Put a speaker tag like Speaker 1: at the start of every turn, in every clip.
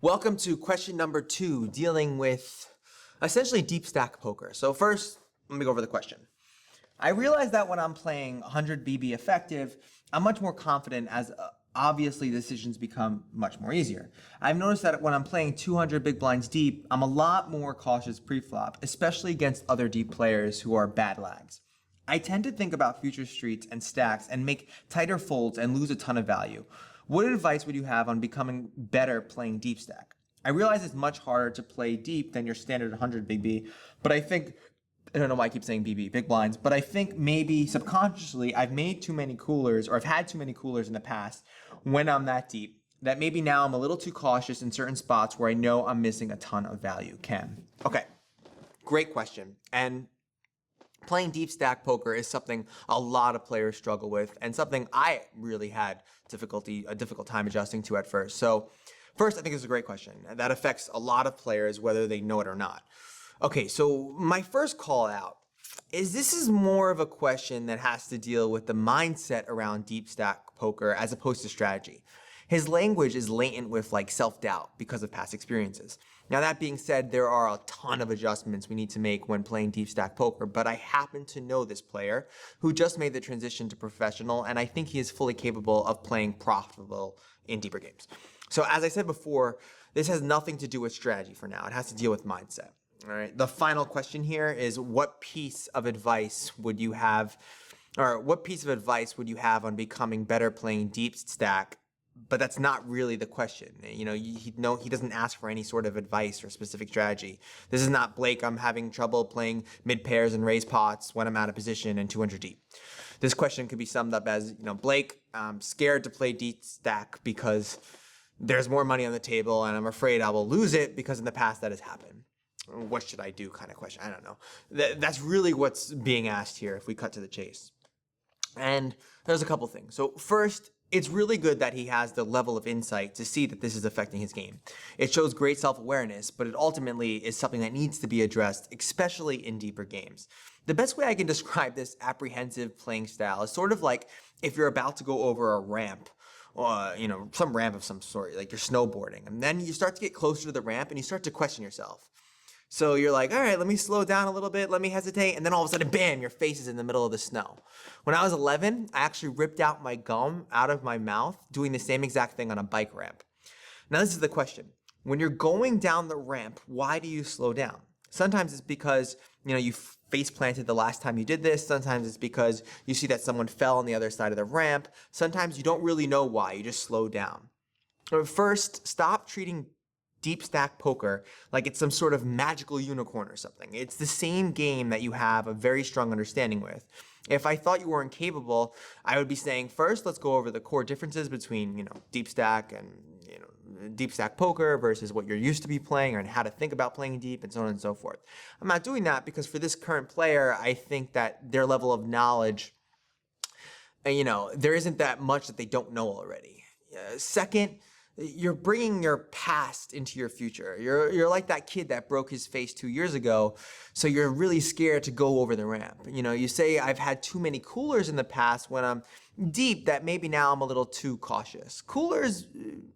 Speaker 1: Welcome to question number 2, dealing with essentially deep stack poker. So first, let me go over the question. I realize that when I'm playing 100 BB effective, I'm much more confident as obviously decisions become much more easier. I've noticed that when I'm playing 200 big blinds deep, I'm a lot more cautious pre-flop, especially against other deep players who are bad lags. I tend to think about future streets and stacks and make tighter folds and lose a ton of value. What advice would you have on becoming better playing deep stack? I realize it's much harder to play deep than your standard 100 big B, but I don't know why I keep saying BB, big blinds, but I think maybe subconsciously I've made too many coolers, or I've had too many coolers in the past when I'm that deep, that maybe now I'm a little too cautious in certain spots where I know I'm missing a ton of value. Ken. Okay, great question. And playing deep stack poker is something a lot of players struggle with, and something I really had a difficult time adjusting to at first. So first, I think it's a great question that affects a lot of players whether they know it or not. Okay, so my first call out is this is more of a question that has to deal with the mindset around deep stack poker as opposed to strategy. His language is latent with like self-doubt because of past experiences. Now that being said, there are a ton of adjustments we need to make when playing deep stack poker, but I happen to know this player who just made the transition to professional, and I think he is fully capable of playing profitable in deeper games. So as I said before, this has nothing to do with strategy for now. It has to deal with mindset. All right. The final question here is what piece of advice would you have on becoming better playing deep stack? But that's not really the question. You know, he doesn't ask for any sort of advice or specific strategy. This is not Blake, I'm having trouble playing mid pairs and raise pots when I'm out of position and 200 deep. This question could be summed up as, Blake, I'm scared to play deep stack because there's more money on the table and I'm afraid I will lose it because in the past that has happened. What should I do kind of question? I don't know. That's really what's being asked here if we cut to the chase. And there's a couple things. So first, it's really good that he has the level of insight to see that this is affecting his game. It shows great self-awareness, but it ultimately is something that needs to be addressed, especially in deeper games. The best way I can describe this apprehensive playing style is sort of like if you're about to go over a ramp, or some ramp of some sort, like you're snowboarding, and then you start to get closer to the ramp and you start to question yourself. So you're like, all right, let me slow down a little bit, let me hesitate, and then all of a sudden, bam, your face is in the middle of the snow. When I was 11, I actually ripped out my gum out of my mouth doing the same exact thing on a bike ramp. Now this is the question. When you're going down the ramp, why do you slow down? Sometimes it's because, you face planted the last time you did this. Sometimes it's because you see that someone fell on the other side of the ramp. Sometimes you don't really know why, you just slow down. First, stop treating deep stack poker like it's some sort of magical unicorn or something. It's the same game that you have a very strong understanding with. If I thought you weren't capable, I would be saying first, let's go over the core differences between, deep stack and, deep stack poker versus what you're used to be playing and how to think about playing deep and so on and so forth. I'm not doing that because for this current player, I think that their level of knowledge, there isn't that much that they don't know already. Second, you're bringing your past into your future. You're like that kid that broke his face 2 years ago, so you're really scared to go over the ramp. You say, I've had too many coolers in the past when I'm deep that maybe now I'm a little too cautious. Coolers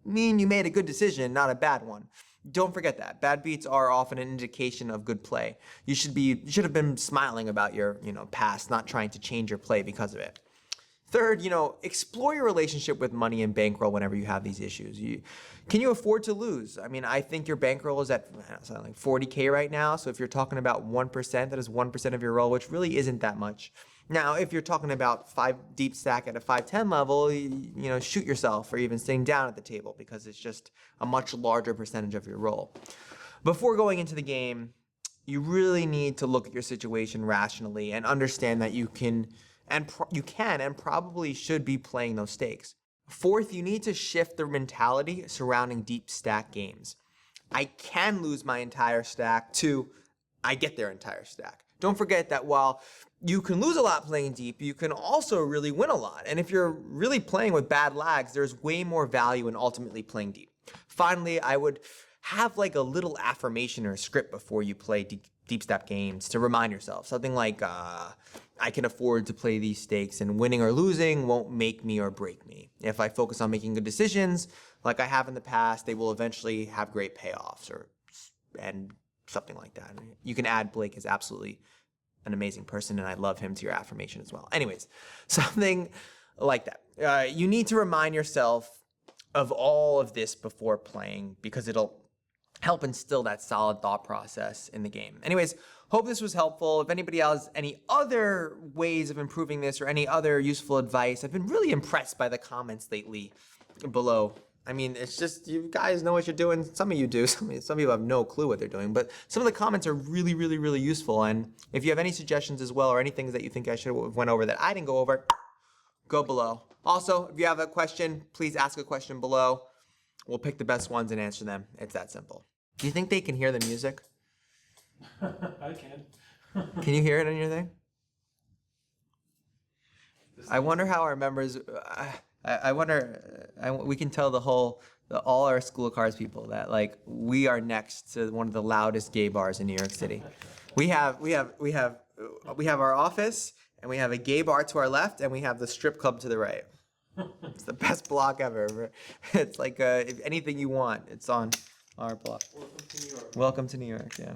Speaker 1: mean you made a good decision, not a bad one. Don't forget that. Bad beats are often an indication of good play. You should have been smiling about your, past, not trying to change your play because of it. Third, explore your relationship with money and bankroll whenever you have these issues. Can you afford to lose? I mean, I think your bankroll is at like 40K right now. So if you're talking about 1%, that is 1% of your roll, which really isn't that much. Now, if you're talking about 5 deep stack at a 510 level, shoot yourself or even sitting down at the table because it's just a much larger percentage of your roll. Before going into the game, you really need to look at your situation rationally and understand that you can and probably should be playing those stakes. Fourth, you need to shift the mentality surrounding deep stack games. I can lose my entire stack to I get their entire stack. Don't forget that while you can lose a lot playing deep, you can also really win a lot. And if you're really playing with bad lags, there's way more value in ultimately playing deep. Finally, I would have like a little affirmation or a script before you play deep stack games to remind yourself. Something like, I can afford to play these stakes and winning or losing won't make me or break me. If I focus on making good decisions, like I have in the past, they will eventually have great payoffs and something like that. You can add Blake is absolutely an amazing person, and I love him to your affirmation as well. Anyways, something like that. You need to remind yourself of all of this before playing because it'll help instill that solid thought process in the game. Anyways, hope this was helpful. If anybody else has any other ways of improving this or any other useful advice, I've been really impressed by the comments lately below. I mean, it's just, you guys know what you're doing. Some of you do. Some people have no clue what they're doing. But some of the comments are really, really, really useful. And if you have any suggestions as well or any things that you think I should have went over that I didn't go over, go below. Also, if you have a question, please ask a question below. We'll pick the best ones and answer them. It's that simple. Do you think they can hear the music?
Speaker 2: I can.
Speaker 1: Can you hear it on your thing? I wonder how our members... I wonder, we can tell all our school cars people that like we are next to one of the loudest gay bars in New York City. We have our office, and we have a gay bar to our left, and we have the strip club to the right. It's the best block ever. It's like if anything you want, it's on our block.
Speaker 2: Welcome to New York.
Speaker 1: Welcome to New York, yeah.